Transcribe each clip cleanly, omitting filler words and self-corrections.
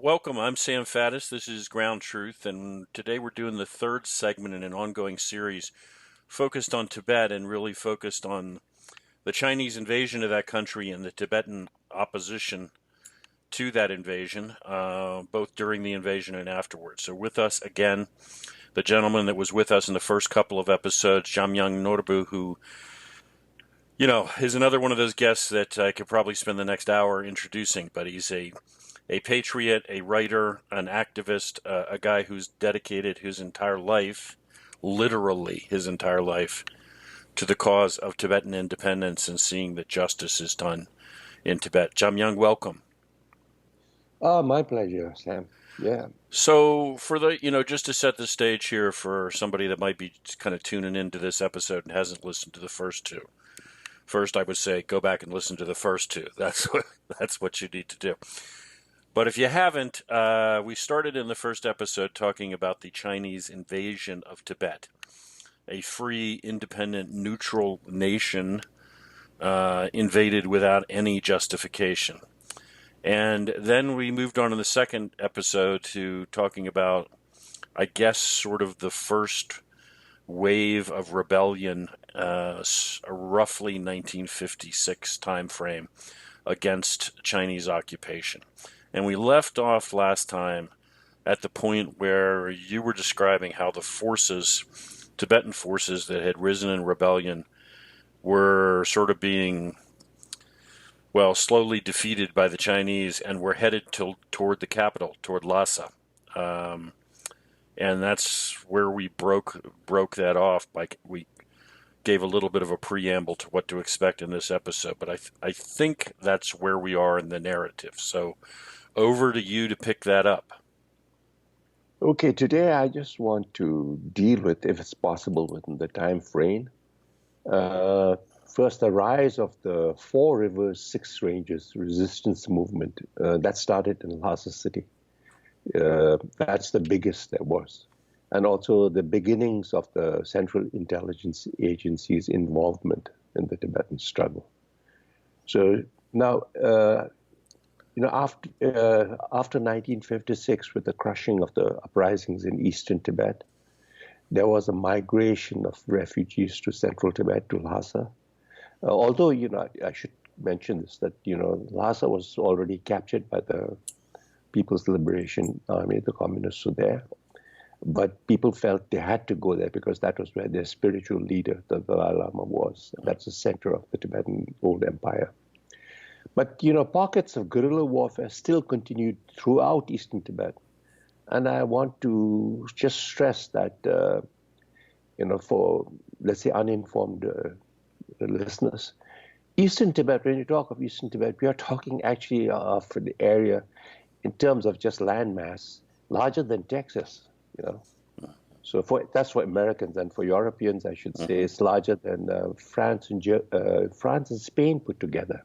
Welcome. I'm Sam Faddis. This is Ground Truth, and today we're doing the third segment in an ongoing series focused on Tibet and really focused on the Chinese invasion of that country and the Tibetan opposition to that invasion, both during the invasion and afterwards. So with us again, the gentleman that was with us in the first couple of episodes, Jamyang Norbu, who, is another one of those guests that I could probably spend the next hour introducing, but he's a patriot, a writer, an activist, a guy who's dedicated his entire life, literally his entire life, to the cause of Tibetan independence and seeing that justice is done in Tibet. Jamyang, welcome. Oh, my pleasure, Sam. Yeah. So for just to set the stage here for somebody that might be kind of tuning into this episode and hasn't listened to the first two. First, I would say go back and listen to the first two. That's what you need to do. But if you haven't, we started in the first episode talking about the Chinese invasion of Tibet, a free, independent, neutral nation invaded without any justification. And then we moved on in the second episode to talking about, I guess, sort of the first wave of rebellion, roughly 1956 time frame against Chinese occupation. And we left off last time at the point where you were describing how the forces, Tibetan forces that had risen in rebellion, were sort of being, slowly defeated by the Chinese and were headed toward the capital, toward Lhasa. And that's where we broke that off. We gave a little bit of a preamble to what to expect in this episode, but I think that's where we are in the narrative. So over to you to pick that up. Okay, today I just want to deal with, if it's possible, within the time frame. First, the rise of the Four Rivers, Six Ranges resistance movement that started in Lhasa city. That's the biggest there was. And also the beginnings of the Central Intelligence Agency's involvement in the Tibetan struggle. So now, after 1956, with the crushing of the uprisings in eastern Tibet, there was a migration of refugees to central Tibet, to Lhasa. Although, I should mention this, that, Lhasa was already captured by the People's Liberation Army, the communists were there. But people felt they had to go there because that was where their spiritual leader, the Dalai Lama, was. That's the center of the Tibetan old empire. But, pockets of guerrilla warfare still continued throughout eastern Tibet. And I want to just stress that, for, let's say, uninformed listeners, eastern Tibet, when you talk of eastern Tibet, we are talking actually of the area in terms of just land mass, larger than Texas, So that's for Americans, and for Europeans, I should say, it's larger than France and Spain put together.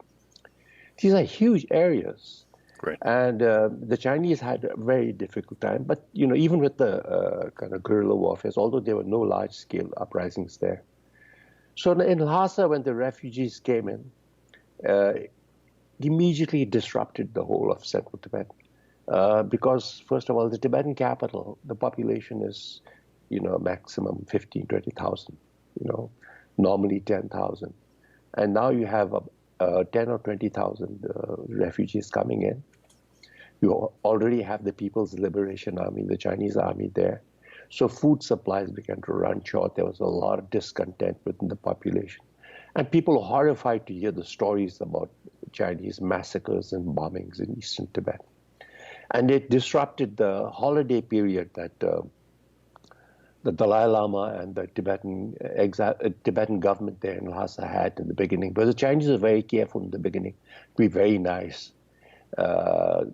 These are huge areas. Right. And the Chinese had a very difficult time. But, even with the kind of guerrilla warfare, although there were no large-scale uprisings there. So in Lhasa, when the refugees came in, it immediately disrupted the whole of central Tibet. Because, first of all, the Tibetan capital, the population is, maximum 15, 20,000, normally 10,000. And now you have 10 or 20,000 refugees coming in. You already have the People's Liberation Army, the Chinese army there. So food supplies began to run short. There was a lot of discontent within the population. And people were horrified to hear the stories about Chinese massacres and bombings in eastern Tibet. And it disrupted the holiday period that the Dalai Lama and the Tibetan government there in Lhasa had in the beginning. But the Chinese were very careful in the beginning to be very nice. It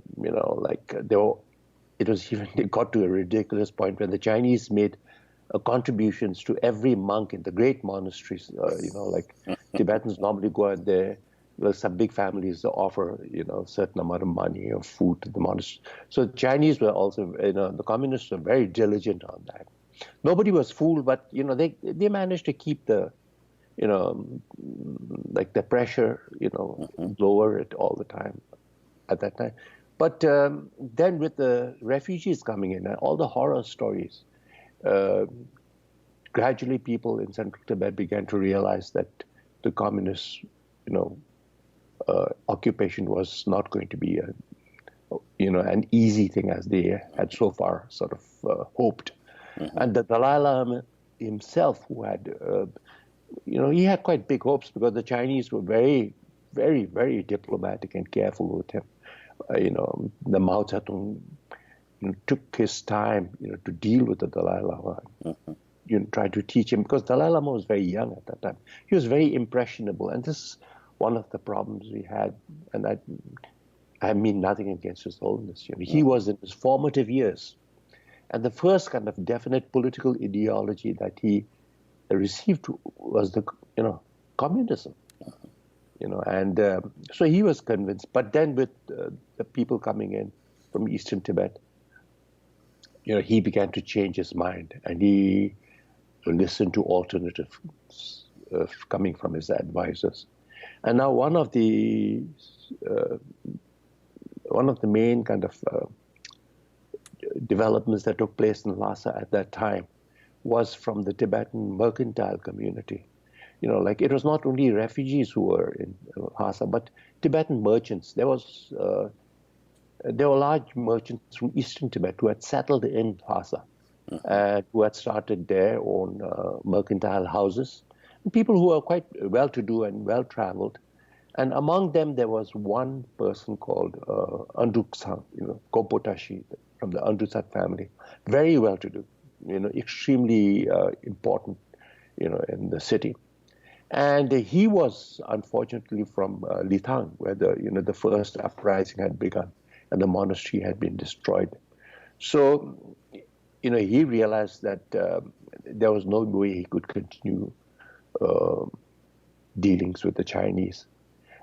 got to a ridiculous point when the Chinese made contributions to every monk in the great monasteries. Tibetans normally go out there. Some big families offer, a certain amount of money or food to the monastery. So the Chinese were also, the communists were very diligent on that. Nobody was fooled, but, they managed to keep the, the pressure, lower it all the time at that time. But then with the refugees coming in and all the horror stories, uh, gradually people in central Tibet began to realize that the communist, you know, occupation was not going to be an easy thing as they had so far sort of hoped. And the Dalai Lama himself, who had, he had quite big hopes because the Chinese were very, very, very diplomatic and careful with him. The Mao Zedong took his time, to deal with the Dalai Lama. Tried to teach him because Dalai Lama was very young at that time. He was very impressionable, and this is one of the problems we had. And I mean nothing against His Holiness. He was in his formative years, and the first kind of definite political ideology that he received was the communism. And so he was convinced. But then with the people coming in from Eastern Tibet, he began to change his mind, and he listened to alternatives coming from his advisors. And now one of the main kind of developments that took place in Lhasa at that time was from the Tibetan mercantile community. It was not only refugees who were in Lhasa, but Tibetan merchants. There were large merchants from Eastern Tibet who had settled in Lhasa and who had started their own mercantile houses. And people who were quite well-to-do and well-traveled. And among them, there was one person called Anduksang, Kopotashi, from the Andusat family, very well-to-do, extremely important, in the city. And he was unfortunately from Lithang, where the first uprising had begun, and the monastery had been destroyed. So, he realized that there was no way he could continue dealings with the Chinese.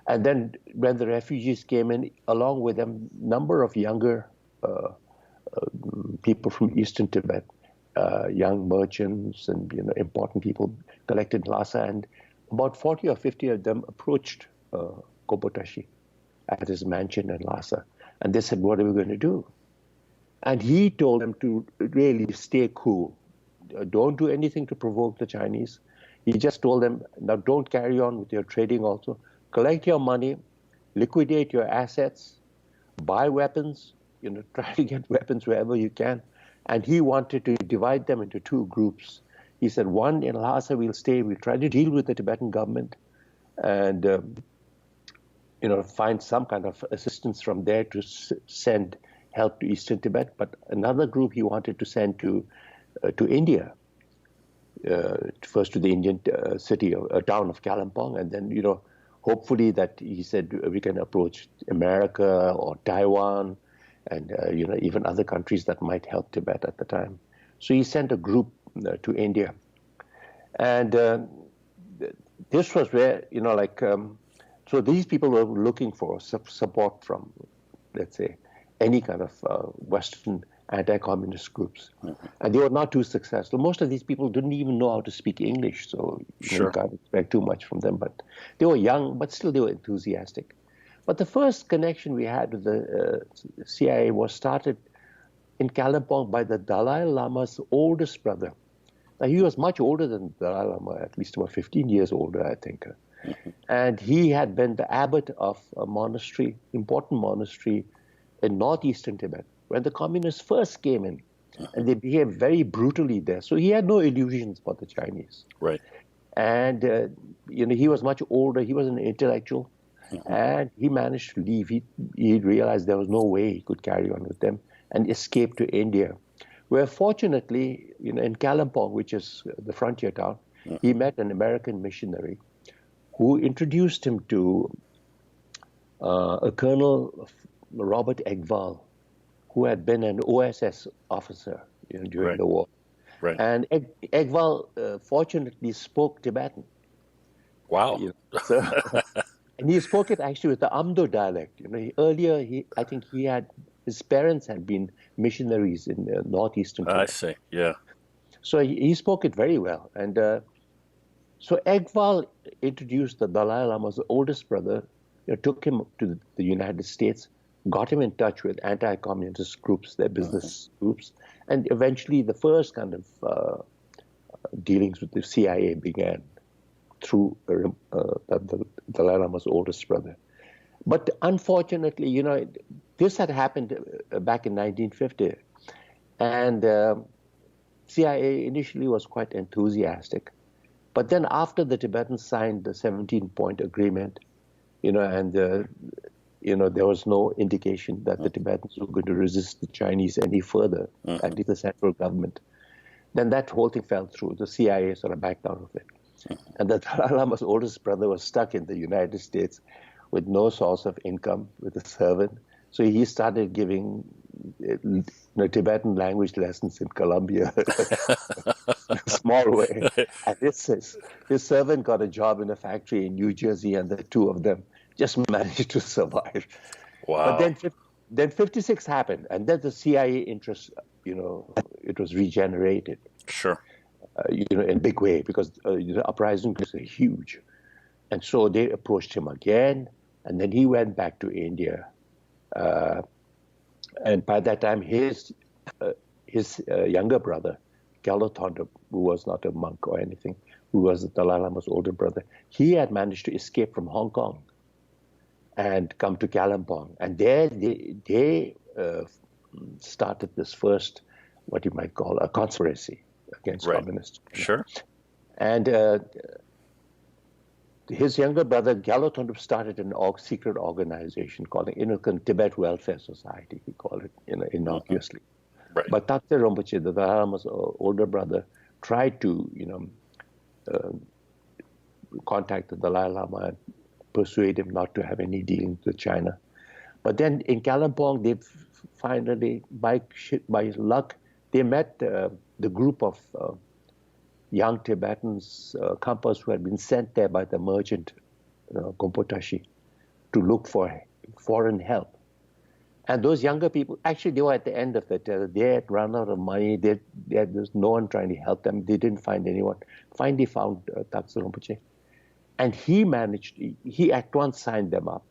And then when the refugees came in, along with them, number of younger people from Eastern Tibet, young merchants and important people collected in Lhasa, and about 40 or 50 of them approached Kopotashi at his mansion in Lhasa, and they said, "What are we going to do?" And he told them to really stay cool. Don't do anything to provoke the Chinese. He just told them, now don't carry on with your trading also. Collect your money, liquidate your assets, buy weapons, try to get weapons wherever you can. And he wanted to divide them into two groups. He said, one in Lhasa, we'll try to deal with the Tibetan government and, find some kind of assistance from there to send help to Eastern Tibet. But another group he wanted to send to India, first to the Indian town of Kalimpong, and then, hopefully that he said we can approach America or Taiwan and, even other countries that might help Tibet at the time. So he sent a group to India. And this was where, so these people were looking for support from, let's say, any kind of Western anti-communist groups. And they were not too successful. Most of these people didn't even know how to speak English, so you can't expect too much from them. But they were young, but still they were enthusiastic. But the first connection we had with the CIA was started in Kalimpong by the Dalai Lama's oldest brother. Now, he was much older than the Dalai Lama, at least about 15 years older, I think. And he had been the abbot of a monastery, important monastery in northeastern Tibet, when the communists first came in, and they behaved very brutally there. So he had no illusions about the Chinese. Right. And, he was much older. He was an intellectual, and he managed to leave. He realized there was no way he could carry on with them and escaped to India, where fortunately, in Kalimpong, which is the frontier town, he met an American missionary who introduced him to a Colonel Robert Egval, who had been an OSS officer during the war. Right. And Egval fortunately spoke Tibetan. Wow. And he spoke it actually with the Amdo dialect. I think his parents had been missionaries in northeastern Tibet. I see, yeah. So he spoke it very well. And so Egval introduced the Dalai Lama's oldest brother, took him to the United States, got him in touch with anti-communist groups, their business groups, and eventually the first kind of dealings with the CIA began through the Dalai Lama's oldest brother. But unfortunately, this had happened back in 1950, and CIA initially was quite enthusiastic. But then after the Tibetans signed the 17-point agreement, and there was no indication that the Tibetans were going to resist the Chinese any further, at least the central government, then that whole thing fell through. The CIA sort of backed out of it. And the Dalai Lama's oldest brother was stuck in the United States with no source of income, with a servant. So he started giving Tibetan language lessons in Colombia in a small way. And his servant got a job in a factory in New Jersey, and the two of them just managed to survive. Wow. But then 56 happened, and then the CIA interest, it was regenerated. Sure. In a big way, because the uprising was huge. And so they approached him again, and then he went back to India. And by that time, his younger brother, Galotondra, who was not a monk or anything, who was the Dalai Lama's older brother, he had managed to escape from Hong Kong and come to Kalimpong. And there they started this first, what you might call a conspiracy against communists. Sure. And his younger brother, Galotondra, started an secret organization called the Tibet Welfare Society, he called it, innocuously. Right. But Taktse Rinpoche, the Dalai Lama's older brother, tried to, contact the Dalai Lama and persuade him not to have any dealings with China. But then in Kalimpong, they finally, by luck, they met the group of young Tibetans, Kampas, who had been sent there by the merchant, Gompotashi, to look for foreign help. And those younger people, actually, they were at the end of it. They had run out of money. There's no one trying to help them. They didn't find anyone. Finally found Taktse Rinpoche. And he at once signed them up.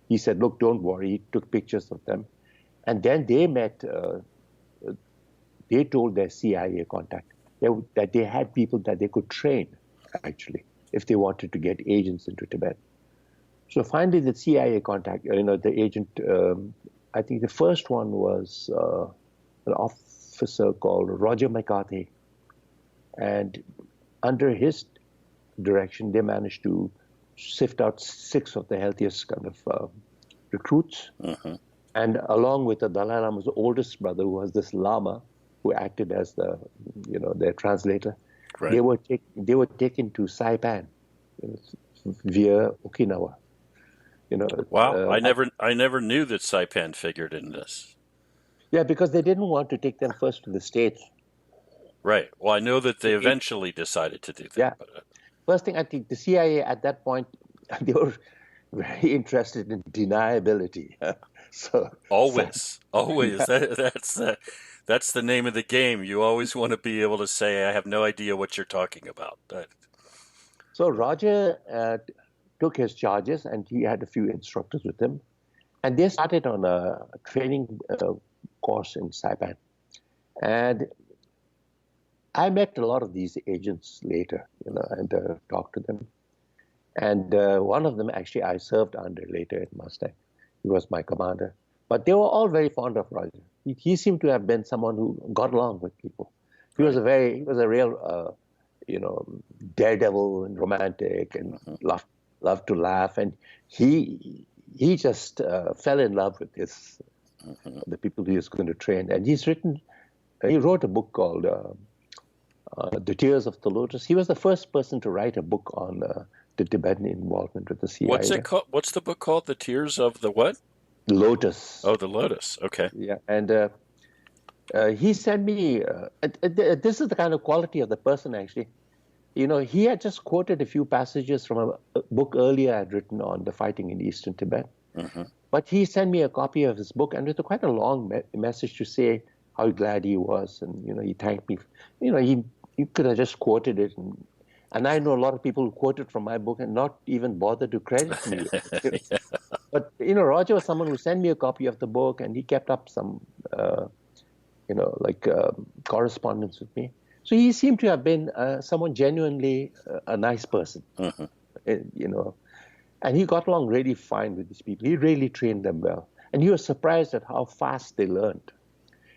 He said, look, don't worry. He took pictures of them. And then they met, they told their CIA contact that they had people that they could train, actually, if they wanted to get agents into Tibet. So finally, the CIA contact, the agent, I think the first one was an officer called Roger McCarthy. And under his direction, they managed to sift out 6 of the healthiest kind of recruits. And along with the Dalai Lama's oldest brother, who was this Lama, who acted as their translator, right. they were taken to Saipan via Okinawa. Wow, I never knew that Saipan figured in this. Yeah, because they didn't want to take them first to the States. Right. Well, I know that they eventually decided to do that. Yeah. But, first thing, I think the CIA at that point, they were very interested in deniability. Always. Yeah. That's the name of the game. You always want to be able to say, I have no idea what you're talking about. So Roger took his charges, and he had a few instructors with him. And they started on a training course in Saipan. And I met a lot of these agents later, and talked to them. And one of them, actually, I served under later at Mustang. He was my commander. But they were all very fond of Roger. He seemed to have been someone who got along with people. He was a real, daredevil and romantic, and loved to laugh. And he just fell in love with the people he was going to train. And he wrote a book called The Tears of the Lotus. He was the first person to write a book on the Tibetan involvement with the CIA. What's it called? What's the book called? The Tears of the what? Lotus. Oh, the Lotus. Okay. Yeah, and he sent me. This is the kind of quality of the person, actually. He had just quoted a few passages from a book earlier I'd written on the fighting in Eastern Tibet. But he sent me a copy of his book, and with quite a long message to say how glad he was, and he thanked me. He could have just quoted it, and I know a lot of people who quoted from my book and not even bothered to credit me. Yeah. But, Roger was someone who sent me a copy of the book, and he kept up some, correspondence with me. So he seemed to have been someone genuinely a nice person, and he got along really fine with these people. He really trained them well. And he was surprised at how fast they learned.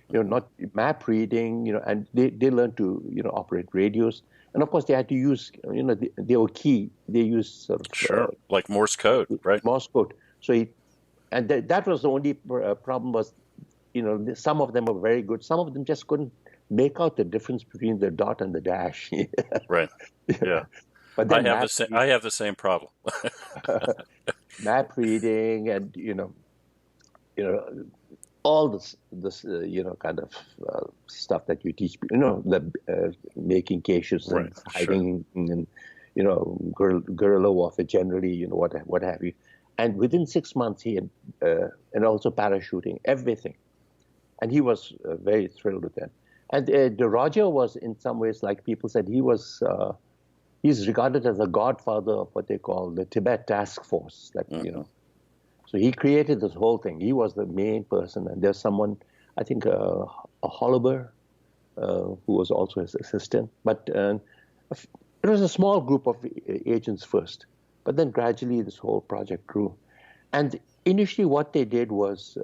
Not map reading, and they learned to, operate radios. And of course, they had to use, they were key. They used sort of... Sure, like Morse code, right? Morse code. So that was the only problem was, some of them were very good. Some of them just couldn't make out the difference between the dot and the dash. Right, yeah. But then I have the same problem. Map reading and, all this kind of stuff that you teach, the making caches and Right, hiding and, guerrilla warfare generally, what have you. And within 6 months, he had, and also parachuting, everything. And he was very thrilled with that. And the Roger was, in some ways, like people said, he's regarded as the godfather of what they call the Tibet task force. That so he created this whole thing. He was the main person, and there's someone, I think, a Holliber, who was also his assistant. But it was a small group of agents first, but then gradually this whole project grew. And initially, what they did was,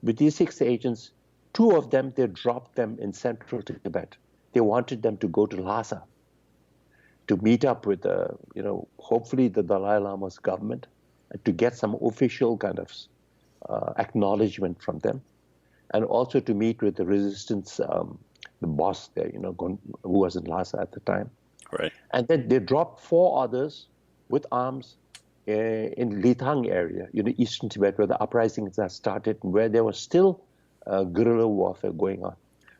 with these 6 agents, 2 of them, they dropped them in central Tibet. They wanted them to go to Lhasa to meet up with, hopefully the Dalai Lama's government, and to get some official kind of acknowledgement from them, and also to meet with the resistance, the boss there, who was in Lhasa at the time. Right. And then they dropped 4 others with arms in Lithang area, eastern Tibet, where the uprisings had started, where there was still guerrilla warfare going on.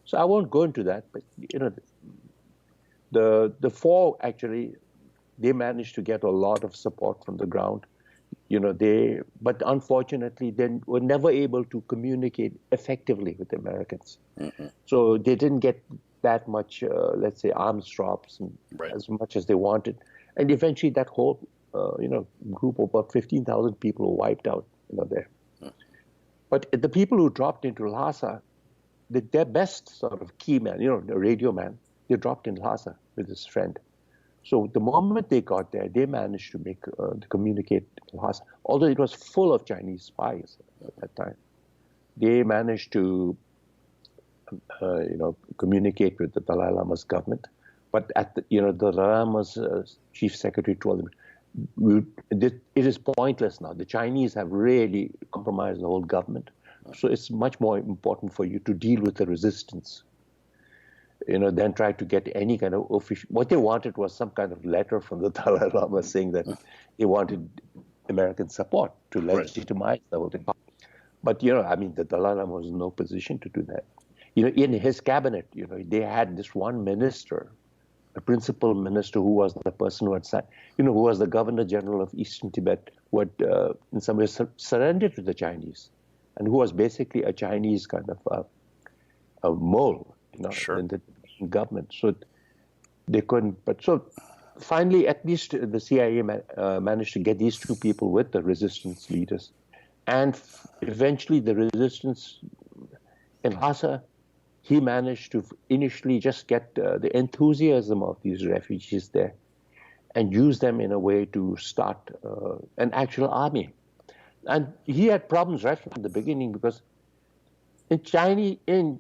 So I won't go into that, but the 4 actually, they managed to get a lot of support from the ground. But unfortunately, they were never able to communicate effectively with the Americans. Mm-hmm. So they didn't get that much, let's say, arms drops and as much as they wanted. And eventually that whole, group of about 15,000 people were wiped out, there. Mm-hmm. But the people who dropped into Lhasa, their best sort of key man, the radio man, they dropped in Lhasa with his friend. So the moment they got there, they managed to communicate in Lhasa, although it was full of Chinese spies at that time. They managed to, communicate with the Dalai Lama's government. But the Dalai Lama's chief secretary told them, it is pointless now. The Chinese have really compromised the whole government. So it's much more important for you to deal with the resistance, than try to get any kind of official. What they wanted was some kind of letter from the Dalai Lama saying that they wanted American support to legitimize the whole thing. But, the Dalai Lama was in no position to do that. In his cabinet, they had this one minister, a principal minister who was the person who had signed, who was the governor general of Eastern Tibet, who had in some ways surrendered to the Chinese, and who was basically a Chinese kind of a mole, in the government. So they couldn't. But so finally, at least the CIA managed to get these 2 people with the resistance leaders, and eventually the resistance in Lhasa, he managed to initially just get the enthusiasm of these refugees there and use them in a way to start an actual army. And he had problems right from the beginning because in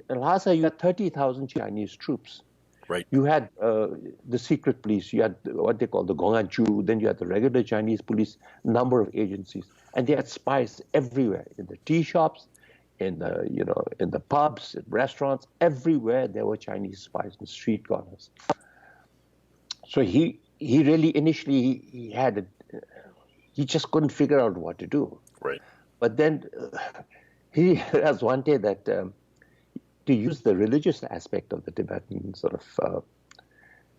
Lhasa, you had 30,000 Chinese troops. Right. You had the secret police, you had what they call the Gonganchu, then you had the regular Chinese police, number of agencies. And they had spies everywhere, in the tea shops, in the pubs, in restaurants, everywhere there were Chinese spies in street corners. So he really initially he just couldn't figure out what to do. Right. But then he has one day that to use the religious aspect of the Tibetan sort of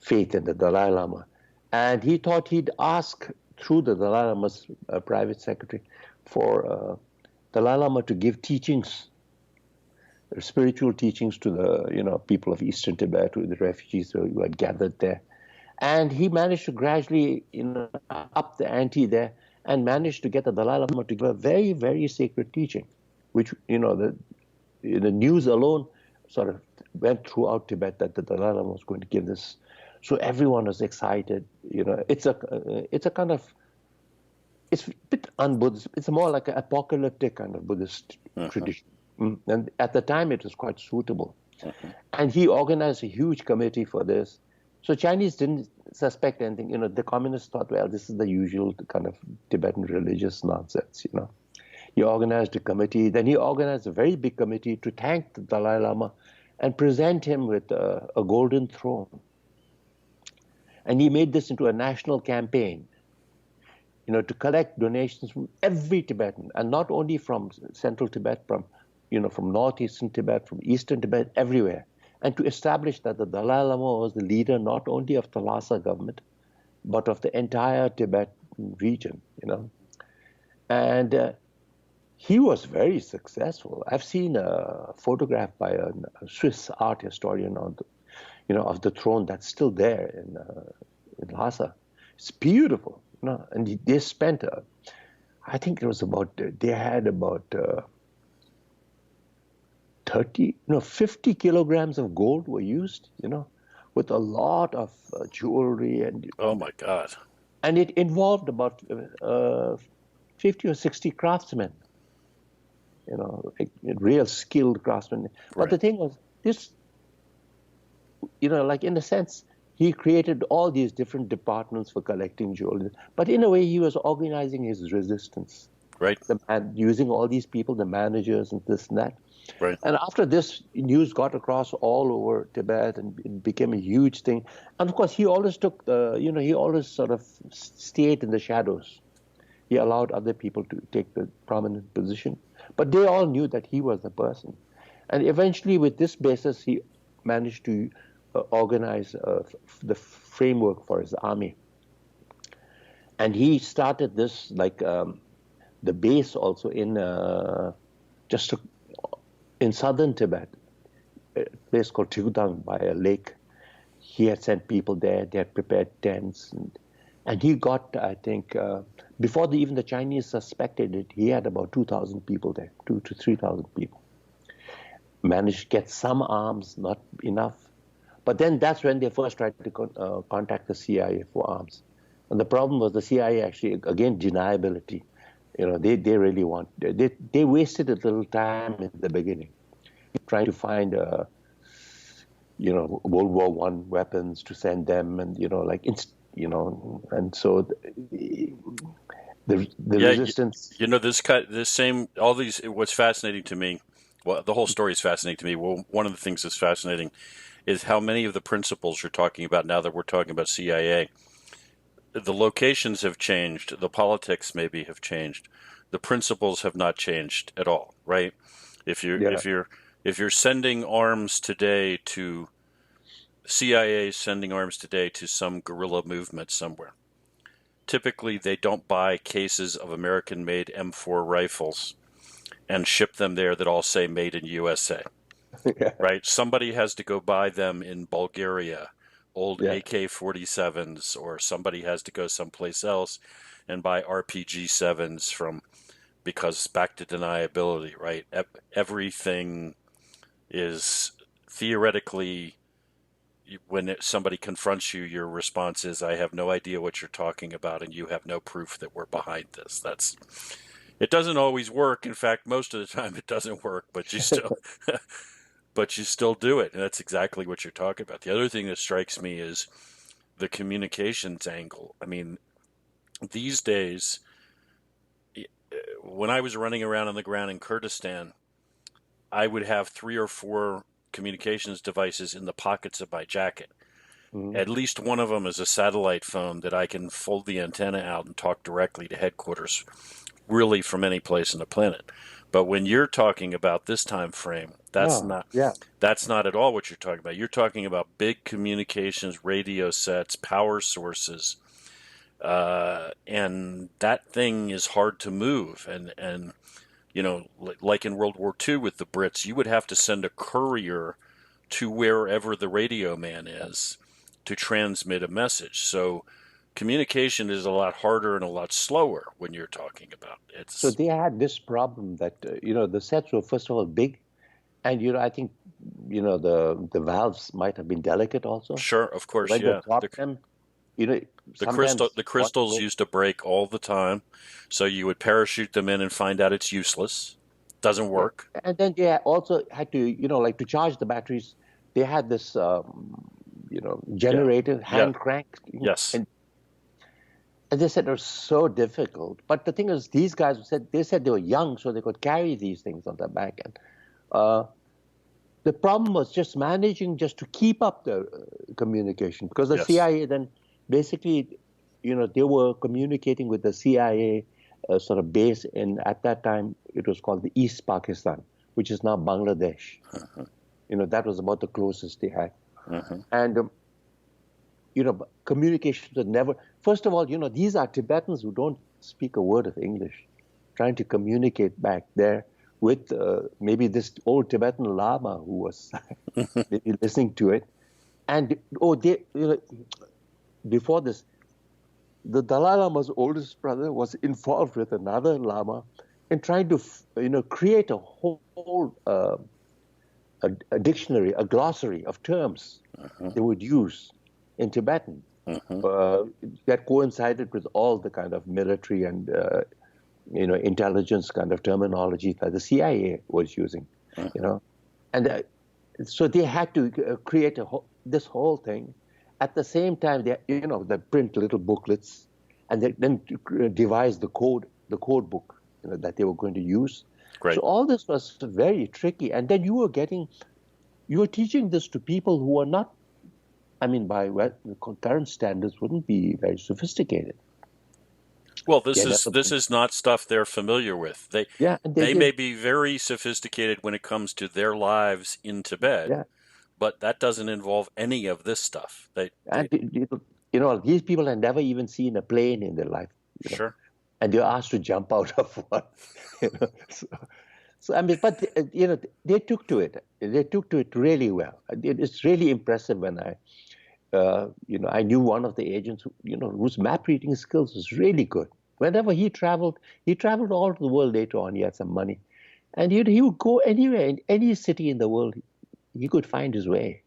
faith in the Dalai Lama, and he thought he'd ask through the Dalai Lama's private secretary for Dalai Lama to give teachings, spiritual teachings to the people of Eastern Tibet, the refugees who had gathered there, and he managed to gradually up the ante there, and managed to get the Dalai Lama to give a very, very sacred teaching, which, the news alone sort of went throughout Tibet that the Dalai Lama was going to give this. So everyone was excited. It's a kind of, it's a bit un-Buddhist. It's more like an apocalyptic kind of Buddhist tradition. And at the time, it was quite suitable. And he organized a huge committee for this. So Chinese didn't suspect anything. The communists thought, well, this is the usual kind of Tibetan religious nonsense, He organized a committee. Then he organized a very big committee to thank the Dalai Lama and present him with a golden throne. And he made this into a national campaign, to collect donations from every Tibetan, and not only from central Tibet, from northeastern Tibet, from eastern Tibet, everywhere, and to establish that the Dalai Lama was the leader not only of the Lhasa government, but of the entire Tibet region, And he was very successful. I've seen a photograph by a Swiss art historian of the throne that's still there in Lhasa. It's beautiful, And they spent, I think it was they had about 50 kilograms of gold were used, with a lot of jewelry and. Oh my God! And it involved about 50 or 60 craftsmen. Real skilled craftsmen. Right. But the thing was, this, like in a sense, he created all these different departments for collecting jewelry. But in a way, he was organizing his resistance. Right. Using all these people, the managers and this and that. Right. And after this, news got across all over Tibet and it became a huge thing. And of course, he always took he always sort of stayed in the shadows. He allowed other people to take the prominent position. But they all knew that he was the person. And eventually, with this basis, he managed to organize the framework for his army. And he started this, the base also in in southern Tibet, a place called Tigudang by a lake. He had sent people there. They had prepared tents. And he got, I think, before even the Chinese suspected it, he had about 2,000 people there, 2,000 to 3,000 people. Managed to get some arms, not enough. But then that's when they first tried to contact the CIA for arms. And the problem was the CIA actually, again, deniability. They really they wasted a little time in the beginning trying to find, World War I weapons to send them and, and so the resistance. What's fascinating to me, well, the whole story is fascinating to me. Well, one of the things that's fascinating is how many of the principles you're talking about now that we're talking about CIA, the locations have changed, the politics maybe have changed, the principles have not changed at all, right? If you're sending arms today to CIA, sending arms today to some guerrilla movement somewhere, typically they don't buy cases of American-made M4 rifles and ship them there that all say "Made in USA." Yeah. Right? Somebody has to go buy them in Bulgaria, old AK-47s, or somebody has to go someplace else and buy RPG-7s because back to deniability, right? Everything is theoretically, when somebody confronts you, your response is, I have no idea what you're talking about, and you have no proof that we're behind this. It doesn't always work. In fact, most of the time it doesn't work, but you still but you still do it. And that's exactly what you're talking about. The other thing that strikes me is the communications angle. I mean, these days, when I was running around on the ground in Kurdistan, I would have 3 or 4 communications devices in the pockets of my jacket. Mm-hmm. At least one of them is a satellite phone that I can fold the antenna out and talk directly to headquarters, really from any place on the planet. But when you're talking about this time frame, that's not at all what you're talking about. You're talking about big communications, radio sets, power sources, and that thing is hard to move. And like in World War II with the Brits, you would have to send a courier to wherever the radio man is to transmit a message. So communication is a lot harder and a lot slower when you're talking about So it's they had this problem that, the sets were, first of all, big. And, I think, the valves might have been delicate also. sure, of course, When they yeah. dropped them, you know, The sometimes one crystals broke. used to break all the time, so you would parachute them in and find out it's useless. Doesn't Yeah. work. And then they also had to, like to charge the batteries, they had this, Yeah. generator, Yeah. hand crank. Yes. And, and they said it was so difficult. But the thing is, these guys said they were young, so they could carry these things on their back. And uh, the problem was just managing just to keep up the communication, because the Yes. CIA then basically, they were communicating with the CIA sort of base at that time it was called the East Pakistan, which is now Bangladesh. Uh-huh. That was about the closest they had. Uh-huh. And, communications were never, first of all, these are Tibetans who don't speak a word of English, trying to communicate back there with maybe this old Tibetan Lama who was maybe listening to it. And, before this, the Dalai Lama's oldest brother was involved with another Lama in trying to, create a whole a dictionary, a glossary of terms they would use in Tibetan that coincided with all the kind of military and intelligence kind of terminology that the CIA was using, and so they had to create this whole thing. At the same time, they print little booklets, and they then devise the code book that they were going to use. Great. So all this was very tricky, and then you were teaching this to people who are not, I mean, by current standards, wouldn't be very sophisticated. Well, this is not stuff they're familiar with. And They may be very sophisticated when it comes to their lives in Tibet, but that doesn't involve any of this stuff. These people had never even seen a plane in their life. Sure. And they're asked to jump out of one. So I mean, but they took to it. They took to it really well. It's really impressive when I knew one of the agents whose map reading skills was really good. Whenever he traveled all over the world later on. He had some money, and he would go anywhere in any city in the world. He could find his way.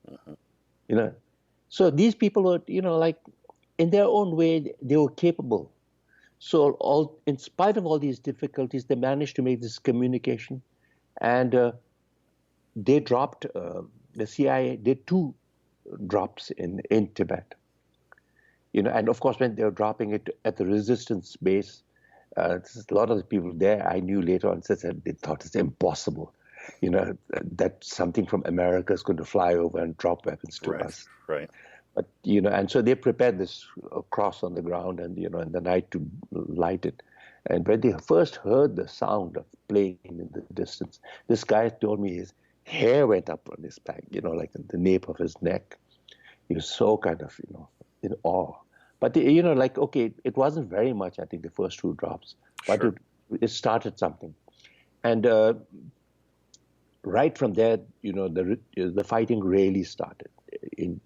So these people were, like in their own way, they were capable. So in spite of all these difficulties, they managed to make this communication, and they dropped. The CIA did 2 drops in Tibet. And of course, when they were dropping it at the resistance base, a lot of the people there I knew later on said they thought it's impossible, that something from America is going to fly over and drop weapons to us. Right. But and so they prepared this cross on the ground, and in the night to light it. And when they first heard the sound of plane in the distance, this guy told me his hair went up on his back, like the nape of his neck. He was so kind of, in awe. But, okay, it wasn't very much, I think, the first 2 drops. But Sure. it started something. And right from there, the fighting really started in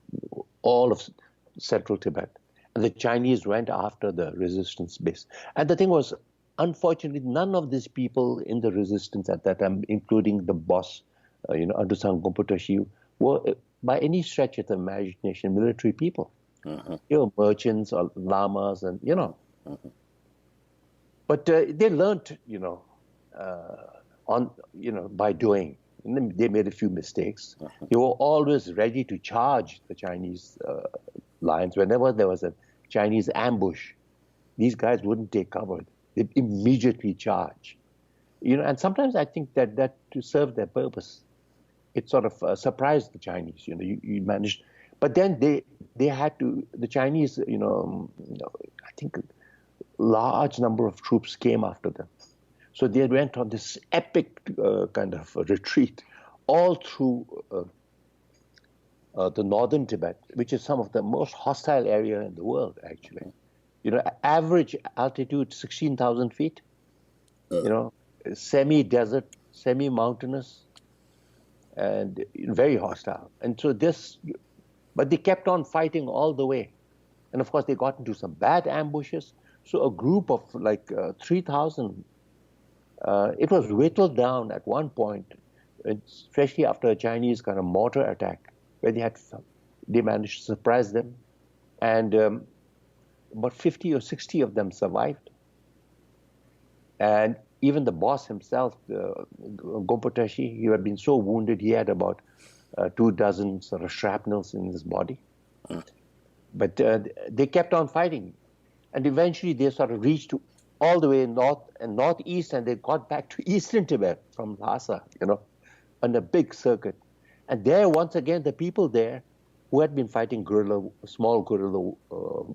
all of central Tibet. And the Chinese went after the resistance base. And the thing was, unfortunately, none of these people in the resistance at that time, including the boss, Adusang Gompotashi, were by any stretch of the imagination military people. Merchants or lamas, and But they learned, by doing. And they made a few mistakes. They were always ready to charge the Chinese lines. Whenever there was a Chinese ambush, these guys wouldn't take cover. They'd immediately charge. And sometimes I think that to serve their purpose, it sort of surprised the Chinese. You managed, but then they had to. The Chinese, I think a large number of troops came after them. So they went on this epic kind of retreat all through the northern Tibet, which is some of the most hostile area in the world, actually. Average altitude 16,000 feet. Semi-desert, semi-mountainous, and very hostile. And so but they kept on fighting all the way. And of course, they got into some bad ambushes. So a group of like 3,000, it was whittled down at one point, especially after a Chinese kind of mortar attack, where they managed to surprise them. And about 50 or 60 of them survived. And even the boss himself, Gompotashi, he had been so wounded, he had about 24 sort of shrapnels in his body. But they kept on fighting. And eventually they sort of reached all the way north and northeast, and they got back to eastern Tibet from Lhasa, on a big circuit. And there, once again, the people there who had been fighting small guerrilla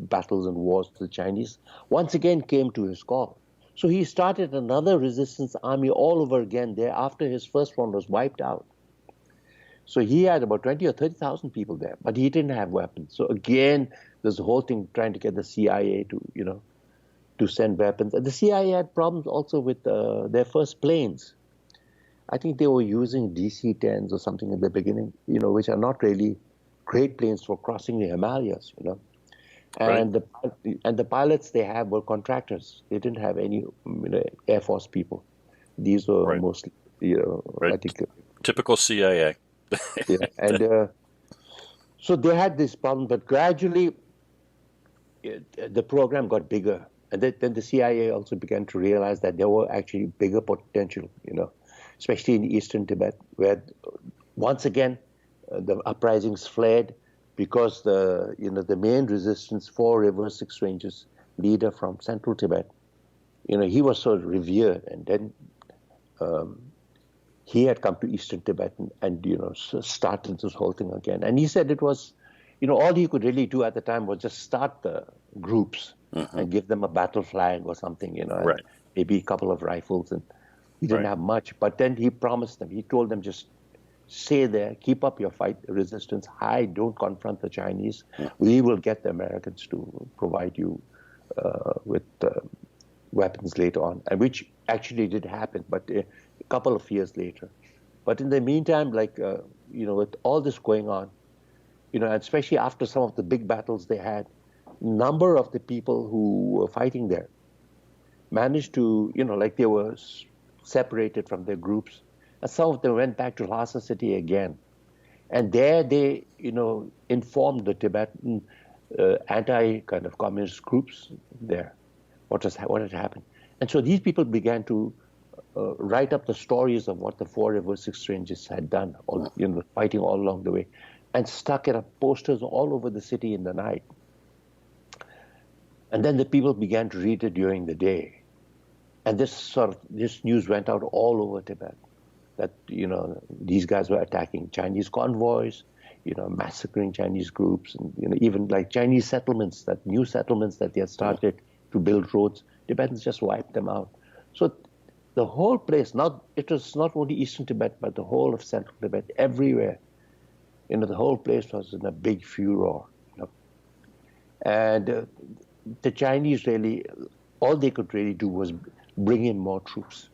battles and wars with the Chinese, once again came to his call. So he started another resistance army all over again there after his first one was wiped out. So he had about 20 or 30,000 people there, but he didn't have weapons. So again, there's the whole thing trying to get the CIA to send weapons. And the CIA had problems also with their first planes. I think they were using DC-10s or something in the beginning, which are not really great planes for crossing the Himalayas, And right. the pilots they have were contractors. They didn't have any Air Force people. These were Right. mostly, Right. I think. Typical CIA. Yeah. And so they had this problem, but gradually the program got bigger. And then the CIA also began to realize that there were actually bigger potential, especially in eastern Tibet, where once again the uprisings flared because the main resistance, Four Rivers Six Ranges leader from central Tibet, he was so revered, and then he had come to eastern Tibet and started this whole thing again. And he said it was, all he could really do at the time was just start the groups and give them a battle flag or something, and Right. maybe a couple of rifles, and he didn't Right. have much. But then he promised them, he told them, just stay there, keep up your fight resistance, hide, don't confront the Chinese. We will get the Americans to provide you with weapons later on, and which actually did happen, but a couple of years later. But in the meantime, with all this going on, and especially after some of the big battles they had, number of the people who were fighting there managed to, they were separated from their groups. And some of them went back to Lhasa city again. And there they, informed the Tibetan anti-kind of communist groups there what had happened. And so these people began to write up the stories of what the Four Rivers Six Ranges had done, fighting all along the way, and stuck it up posters all over the city in the night. And then the people began to read it during the day. And this news went out all over Tibet, that, these guys were attacking Chinese convoys, massacring Chinese groups, and, even like Chinese settlements, new settlements that they had started to build roads, Tibetans just wiped them out. So the whole place, it was not only eastern Tibet, but the whole of central Tibet, everywhere, the whole place was in a big furor. And the Chinese really, all they could really do was bring in more troops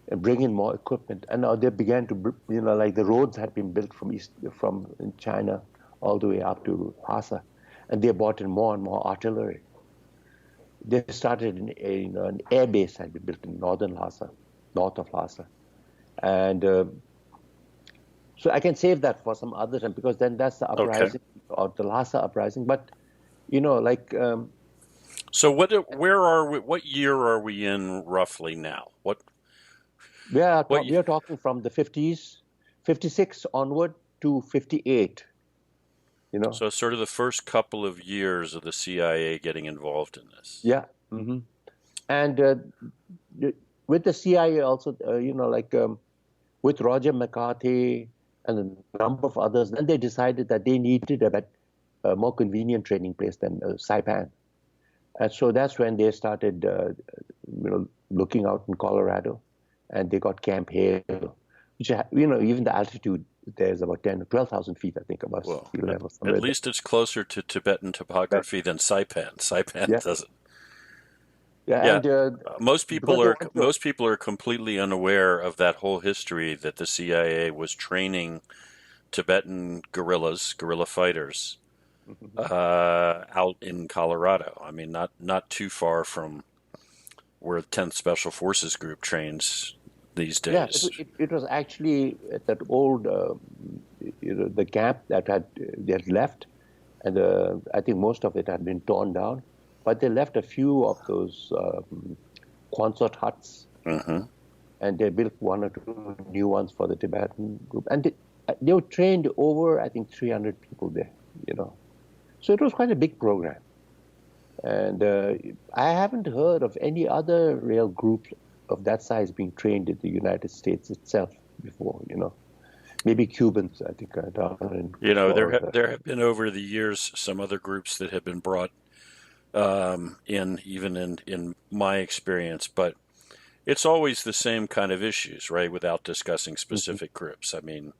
and bring in more equipment. And now they began to, like the roads had been built from China all the way up to Lhasa, and they brought in more and more artillery. They started an air base had been built in northern Lhasa, north of Lhasa. And so I can save that for some other time, because then that's the uprising, or the Lhasa uprising. But, So where are we? What year are we in roughly now? we are talking from the 50s, 56 onward to 58. So sort of the first couple of years of the CIA getting involved in this. Yeah. Mm-hmm. And with the CIA also, with Roger McCarthy and a number of others, then they decided that they needed a more convenient training place than Saipan. And so that's when they started, looking out in Colorado, and they got Camp Hale, which, even the altitude there is about 10 or 12,000 feet, I think, above sea level. At least it's closer to Tibetan topography than Saipan. Saipan doesn't. Yeah. And most people are completely unaware of that whole history, that the CIA was training Tibetan guerrilla fighters out in Colorado. I mean, not too far from where the 10th Special Forces Group trains these Yeah, days. it was actually at that old, the camp that they had left, and I think most of it had been torn down, but they left a few of those Quonset huts, Mm-hmm. and they built one or two new ones for the Tibetan group, and they were trained over, I think, 300 people there, you know. So it was quite a big program. And I haven't heard of any other real group of that size being trained in the United States itself before, you know. Maybe Cubans, I think, down in Florida. There have been over the years some other groups that have been brought in, even in my experience, but it's always the same kind of issues, right? Without discussing Mm-hmm. specific groups. I mean,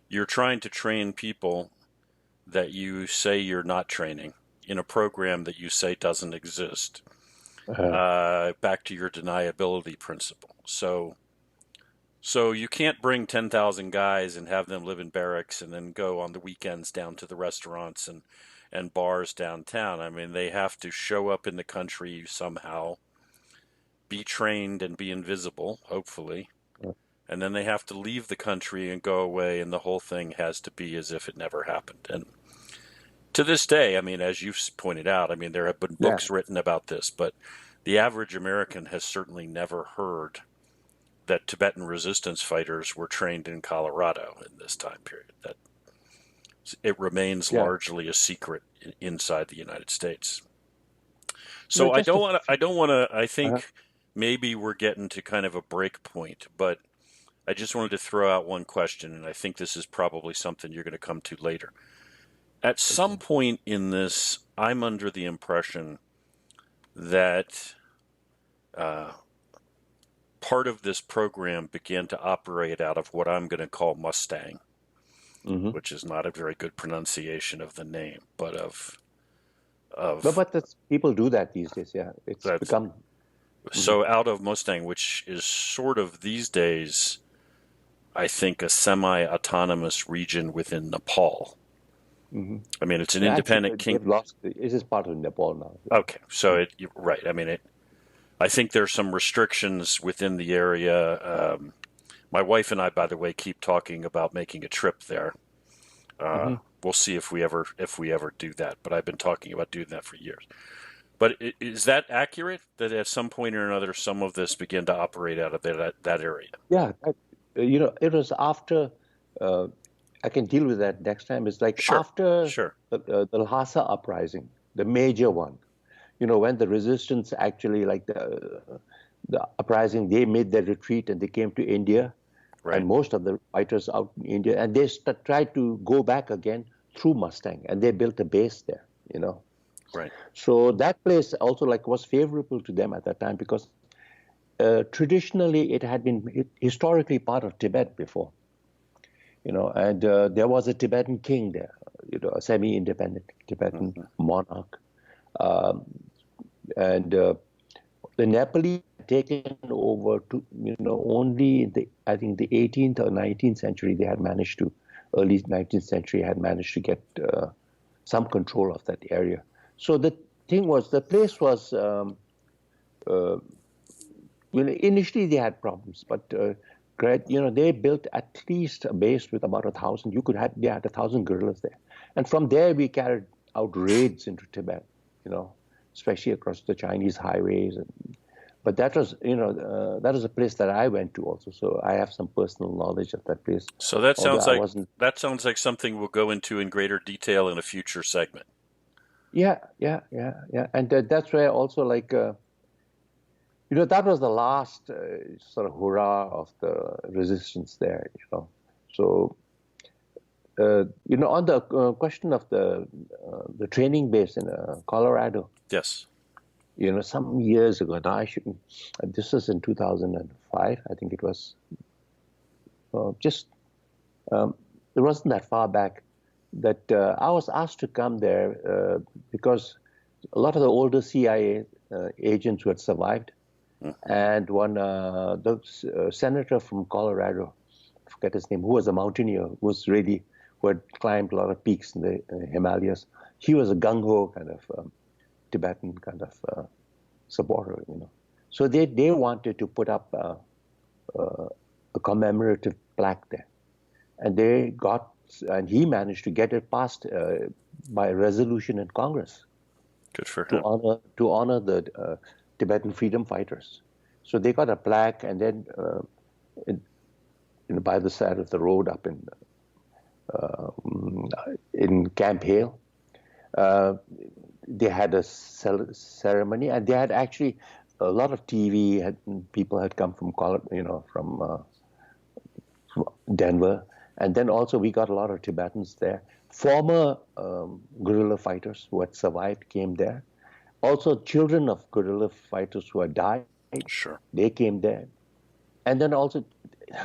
you're trying to train people that you say you're not training in a program that you say doesn't exist. Uh, Back to your deniability principle. So you can't bring 10,000 guys and have them live in barracks and then go on the weekends down to the restaurants and bars downtown. I mean, they have to show up in the country somehow, be trained and be invisible, hopefully. And then they have to leave the country and go away, and the whole thing has to be as if it never happened. And to this day, I mean, as you've pointed out, I mean, there have been yeah, books written about this, but the average American has certainly never heard that Tibetan resistance fighters were trained in Colorado in this time period. That it remains yeah. largely a secret inside the United States. No, So just a, I don't want to. I uh, think maybe we're getting to kind of a break point, but I just wanted to throw out one question, and I think this is probably something you're going to come to later. At some okay. point in this, I'm under the impression that uh, part of this program began to operate out of what I'm going to call Mustang, Mm-hmm. which is not a very good pronunciation of the name, but But, of but that's, people do that these days, yeah. It's that's become, mhm. so out of Mustang, which is sort of these days, I think, a semi-autonomous region within Nepal. Hmm. I mean, it's an Yeah, actually, independent king. they've lost, it is part of Nepal now. Okay, so Mm. you're right. I mean, I think there's some restrictions within the area. My wife and I, by the way, keep talking about making a trip there. Uh, Mm-hmm. we'll see if we ever do that. But I've been talking about doing that for years. But is that accurate? That at some point or another, some of this began to operate out of that area? Yeah, it was after, uh, I can deal with that next time. It's like Sure, after sure, the Lhasa uprising, the major one, when the resistance actually, like the uprising, they made their retreat and they came to India, and right, most of the fighters out in India, and they tried to go back again through Mustang, and they built a base there. right. So that place also like was favorable to them at that time because traditionally it had been historically part of Tibet before, and there was a Tibetan king there, a semi-independent Tibetan Hmm. monarch. Um, and the Nepalese had taken over only I think the 18th or 19th century, they had managed to, early 19th century, had managed to get some control of that area. So the thing was, the place was, uh, initially they had problems, but they built at least a base with about 1,000. They had 1,000 guerrillas there, and from there we carried out raids into Tibet, you know, especially across the Chinese highways. But that was a place that I went to also, so I have some personal knowledge of that place, So although I wasn't. that sounds like something we'll go into in greater detail in a future segment. Yeah, yeah, yeah, yeah, and that's where also like. That was the last sort of hurrah of the resistance there. So, on the question of the training base in Colorado, Yes. some years ago, now this was in 2005, I think it was, just, it wasn't that far back, that I was asked to come there because a lot of the older CIA agents who had survived, and one the senator from Colorado, I forget his name, who was a mountaineer, who had climbed a lot of peaks in the Himalayas. he was a gung-ho kind of Tibetan kind of supporter, So they wanted to put up a commemorative plaque there, and he managed to get it passed by a resolution in Congress. Good for him. To honor the Tibetan freedom fighters. So they got a plaque, and then by the side of the road up in Camp Hale, they had a ceremony, and they had actually a lot of TV. People had come from from Denver, and then also we got a lot of Tibetans there. Former guerrilla fighters who had survived came there. Also, children of guerrilla fighters who had died, Sure, they came there. And then also,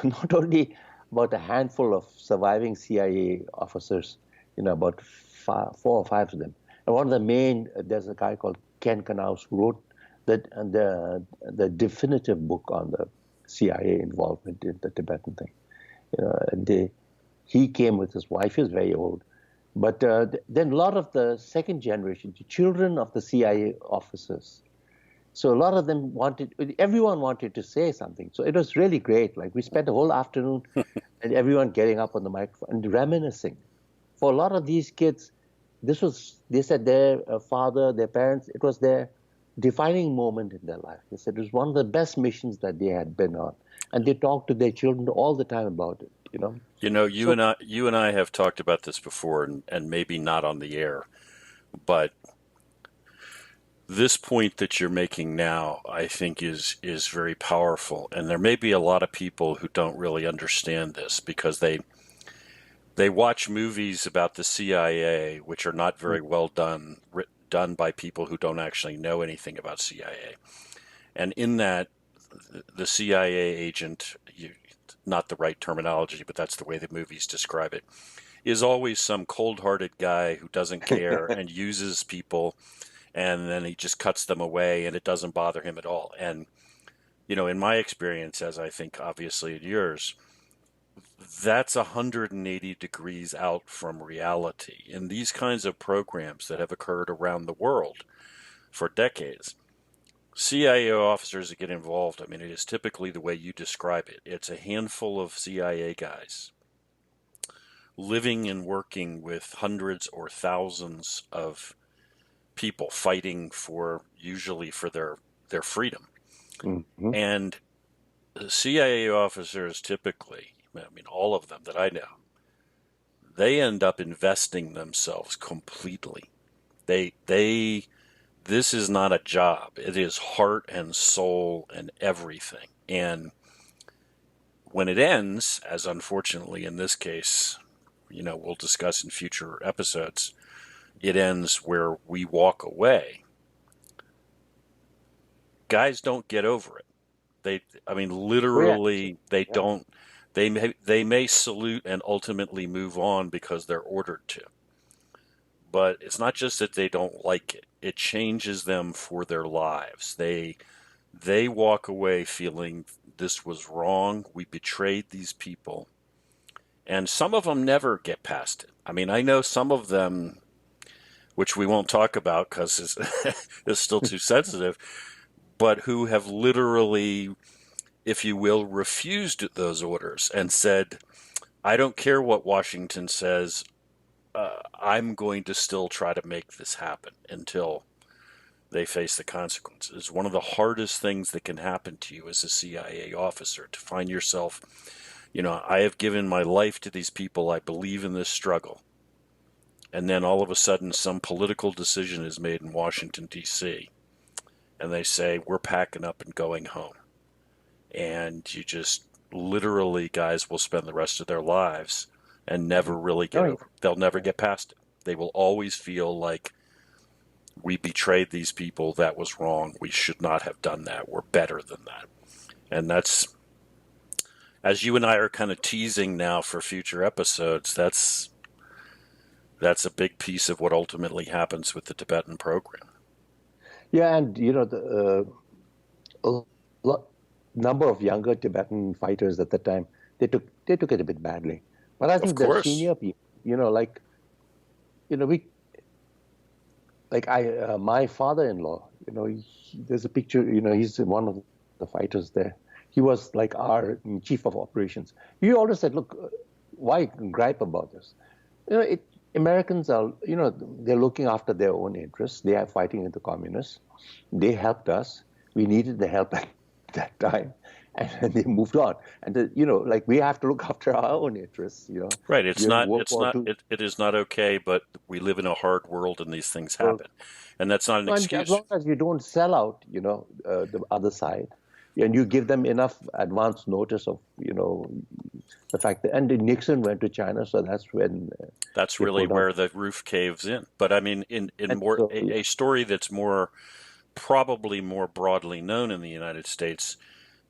not only about a handful of surviving CIA officers, about 4 or 5 of them. And one of the main, there's a guy called Ken Knaus who wrote the definitive book on the CIA involvement in the Tibetan thing. And he came with his wife. He was very old. But then a lot of the second generation, the children of the CIA officers, so a lot of them everyone wanted to say something. So it was really great. Like we spent the whole afternoon and everyone getting up on the microphone and reminiscing. For a lot of these kids, they said their father, their parents, it was their defining moment in their life. They said it was one of the best missions that they had been on. And they talked to their children all the time about it, you and I have talked about this before, and maybe not on the air, but this point that you're making now, I think is very powerful. And there may be a lot of people who don't really understand this because they watch movies about the CIA, which are not very well done by people who don't actually know anything about CIA. And in that, the CIA agent, not the right terminology, but that's the way the movies describe it, is always some cold-hearted guy who doesn't care and uses people, and then he just cuts them away, and it doesn't bother him at all. And, in my experience, as I think obviously in yours, that's 180 degrees out from reality. In these kinds of programs that have occurred around the world for decades, CIA officers that get involved, it is typically the way you describe it. It's a handful of CIA guys living and working with hundreds or thousands of people fighting usually for their freedom. Mm-hmm. And CIA officers typically, all of them that I know, they end up investing themselves completely. This is not a job. It is heart and soul and everything. And when it ends, as unfortunately in this case, we'll discuss in future episodes, it ends where we walk away. Guys don't get over it. Literally, they don't. They may salute and ultimately move on because they're ordered to. But it's not just that they don't like it. It changes them for their lives. They walk away feeling this was wrong. We betrayed these people. And some of them never get past it. I know some of them, which we won't talk about because it's still too sensitive, but who have literally, if you will, refused those orders and said, I don't care what Washington says, I'm going to still try to make this happen until they face the consequences. It's one of the hardest things that can happen to you as a CIA officer, to find yourself, I have given my life to these people, I believe in this struggle. And then all of a sudden some political decision is made in Washington, D.C., and they say, we're packing up and going home. And you just literally, guys will spend the rest of their lives and never really get over. They'll never get past it. They will always feel like we betrayed these people. That was wrong. We should not have done that. We're better than that. And that's, as you and I are kind of teasing now for future episodes, that's a big piece of what ultimately happens with the Tibetan program. Yeah, and number of younger Tibetan fighters at the time, they took it a bit badly. But I think the senior people, like my father-in-law, there's a picture, he's one of the fighters there. He was like our chief of operations. He always said, look, why gripe about this? You know, it, Americans are, they're looking after their own interests. They are fighting with the communists. They helped us. We needed the help at that time, and they moved on. And like we have to look after our own interests. Right. It's During not. World It's War not. II, It is not okay. But we live in a hard world, and these things well, happen, and that's not an and as excuse. long as you don't sell out, the other side, and you give them enough advance notice of, the fact that, and Nixon went to China, so that's when That's they really pulled out. where the roof caves in. But I mean, in And more so, a story that's more probably more broadly known in the United States,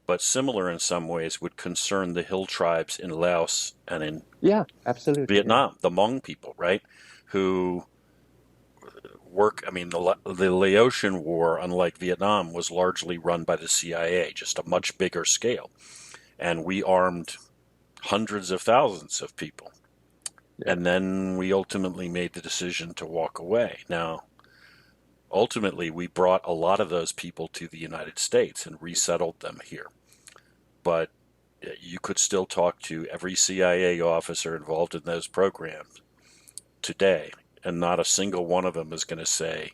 but similar in some ways, would concern the hill tribes in Laos and in yeah, absolutely, yeah. Vietnam, the Hmong people, right? Who work, I mean, the Laotian War, unlike Vietnam, was largely run by the CIA, just a much bigger scale. And we armed hundreds of thousands of people. Yeah. And then we ultimately made the decision to walk away. Now, ultimately, we brought a lot of those people to the United States and resettled them here. But you could still talk to every CIA officer involved in those programs today, and not a single one of them is going to say,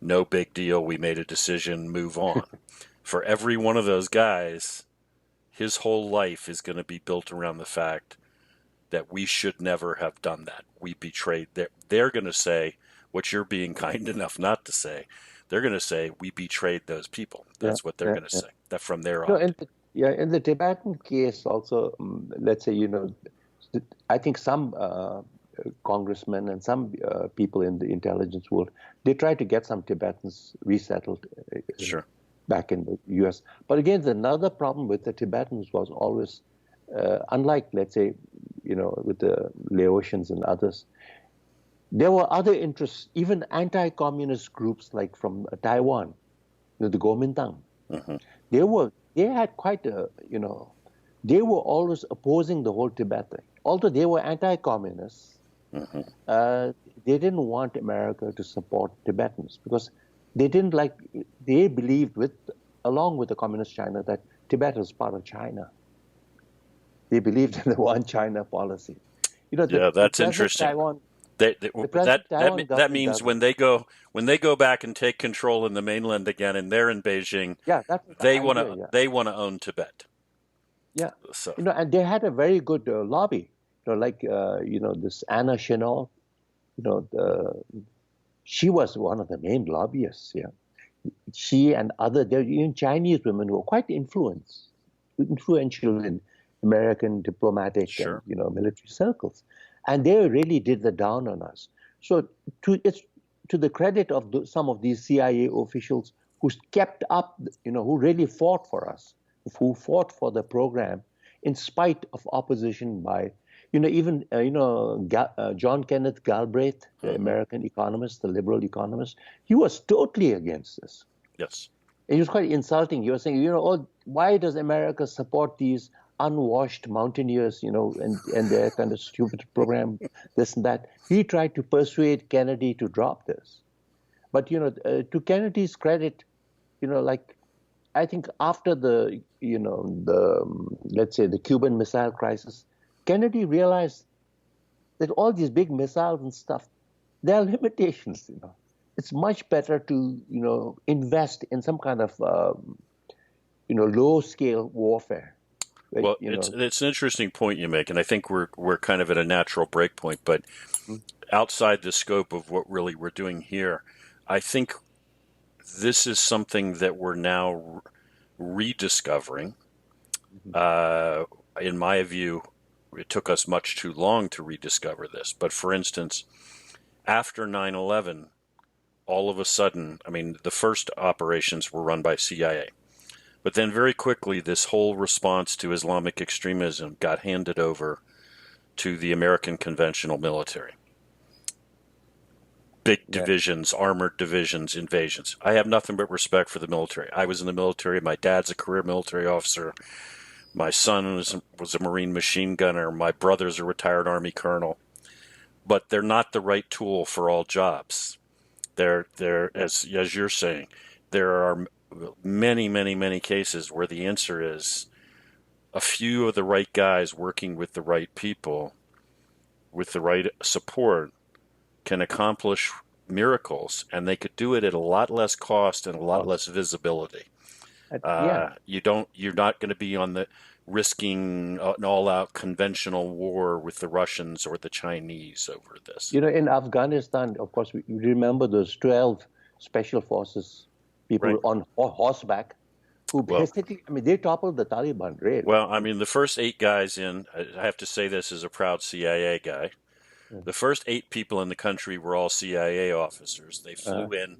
no big deal, we made a decision, move on. For every one of those guys, his whole life is going to be built around the fact that we should never have done that. We betrayed. They're going to say what you're being kind enough not to say. They're going to say we betrayed those people. Yeah, That's what they're yeah, going to yeah. say. That from there No, on. in the Tibetan case also, let's say, I think some congressmen and some people in the intelligence world, they tried to get some Tibetans resettled Sure. back in the U.S. But again, another problem with the Tibetans was always, unlike, let's say, with the Laotians and others, there were other interests, even anti-communist groups like from Taiwan, the Kuomintang. Hmm. They had quite a, they were always opposing the whole Tibet thing. Although they were anti-communists, Hmm. uh, they didn't want America to support Tibetans because they didn't like, they believed along with the communist China, that Tibet was part of China. They believed in the one China policy. Yeah, The that's present interesting. Taiwan, That the that present that Taiwan that government means doesn't. when they go back and take control in the mainland again, and they're in Beijing, Yeah, that's the idea. Yeah, they want to own Tibet. yeah. So And they had a very good lobby. Like this Anna Chennault. She was one of the main lobbyists. Yeah, she and other there were even Chinese women who were quite influential in American diplomatic and sure. military circles, and they really did the down on us. So it's to the credit of some of these CIA officials who kept up, who really fought for us, who fought for the program in spite of opposition by even John Kenneth Galbraith, the Hmm. American economist, the liberal economist, he was totally against this. Yes. It was quite insulting. You were saying, oh, why does America support these unwashed mountaineers, and their kind of stupid program, this and that. He tried to persuade Kennedy to drop this. But, to Kennedy's credit, like, I think after let's say the Cuban Missile Crisis, Kennedy realized that all these big missiles and stuff, there are limitations. It's much better to, invest in some kind of, low scale warfare. Right? Well, it's an interesting point you make, and I think we're kind of at a natural break point. But outside the scope of what really we're doing here, I think this is something that we're now rediscovering. Uh, in my view, it took us much too long to rediscover this. But for instance, after 9/11, all of a sudden, I mean, the first operations were run by CIA. But then very quickly, this whole response to Islamic extremism got handed over to the American conventional military. Big Yeah. divisions, armored divisions, invasions. I have nothing but respect for the military. I was in the military. My dad's a career military officer. My son was a Marine machine gunner. My brother's a retired Army colonel. But they're not the right tool for all jobs. as you're saying, there are many, many, many cases where the answer is a few of the right guys working with the right people, with the right support, can accomplish miracles, and they could do it at a lot less cost and a lot less visibility. Yeah. You're not going to be on the risking an all-out conventional war with the Russians or the Chinese over this. In Afghanistan, of course, we remember those 12 special forces people Right. on horseback who basically, they toppled the Taliban, really. Well, the first 8 guys in, I have to say this as a proud CIA guy, the first 8 people in the country were all CIA officers. They flew in.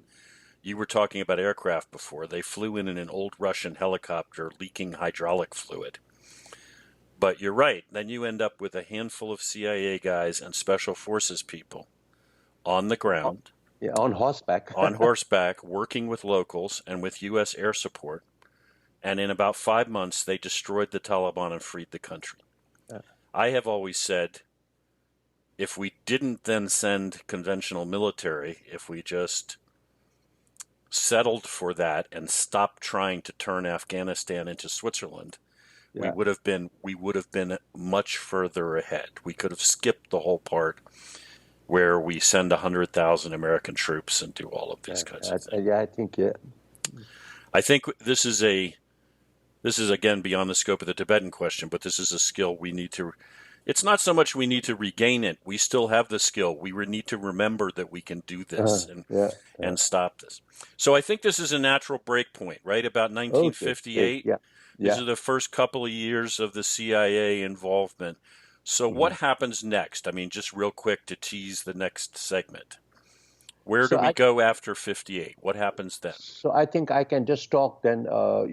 You were talking about aircraft before. They flew in an old Russian helicopter leaking hydraulic fluid. But you're right. Then you end up with a handful of CIA guys and special forces people on the ground. Yeah, on horseback. On horseback, working with locals and with U.S. air support. And in about 5 months, they destroyed the Taliban and freed the country. I have always said, if we didn't then send conventional military, if we just settled for that and stopped trying to turn Afghanistan into Switzerland, we would have been much further ahead. We could have skipped the whole part where we send 100,000 American troops and do all of these kinds of things. Yeah, I think. I think this is again beyond the scope of the Tibetan question, but this is a skill we need to. It's not so much we need to regain it. We still have the skill. We need to remember that we can do this and stop this. So I think this is a natural break point, right? About 1958. Yeah. These are the first couple of years of the CIA involvement. So what happens next? Just real quick to tease the next segment. Where do we go after 58? What happens then? So I think I can just talk then, of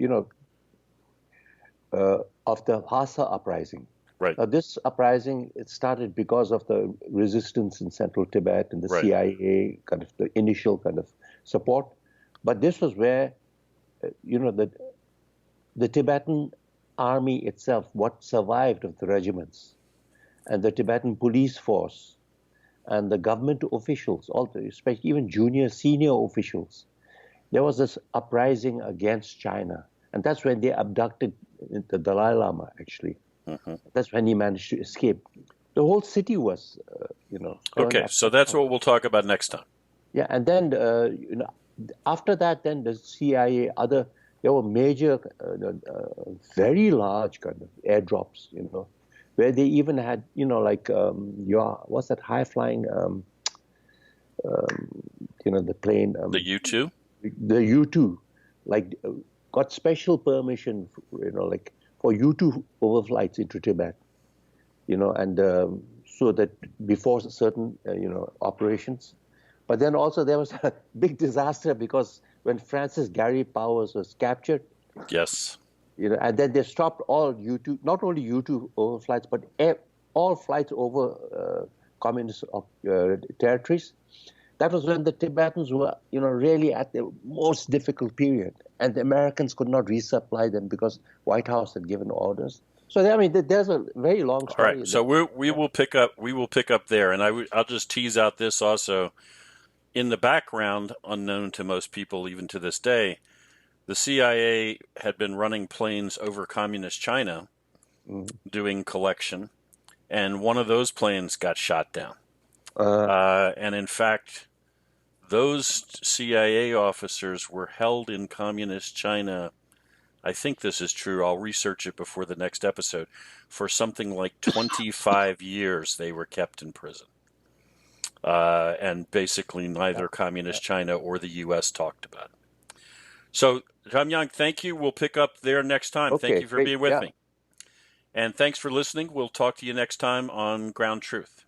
the Lhasa uprising. Right. Now, this uprising, it started because of the resistance in central Tibet and the CIA kind of the initial kind of support. But this was where, the Tibetan army itself, what survived of the regiments, and the Tibetan police force, and the government officials, especially even junior, senior officials, there was this uprising against China. And that's when they abducted the Dalai Lama, actually. That's when he managed to escape. The whole city was, Okay, so that's what we'll talk about next time. Yeah, and then, after that, then the CIA, there were major, very large kind of airdrops, where they even had, what's that high-flying, the plane? The U-2? The U-2, got special permission, for U-2 overflights into Tibet, and so that before certain, operations. But then also there was a big disaster because when Francis Gary Powers was captured, yes, and then they stopped all U-2, not only U-2 overflights, but all flights over communist territories. That was when the Tibetans were, really at the most difficult period, and the Americans could not resupply them because White House had given orders. So there's a very long story. All right, so we will pick up there, and I'll just tease out this also. In the background, unknown to most people even to this day, the CIA had been running planes over communist China, doing collection, and one of those planes got shot down. And in fact, those CIA officers were held in communist China. I think this is true. I'll research it before the next episode. For something like 25 years, they were kept in prison. And basically neither communist China or the U.S. talked about it. So, Jamyang, thank you. We'll pick up there next time. Okay, thank you for great. being with me. And thanks for listening. We'll talk to you next time on Ground Truth.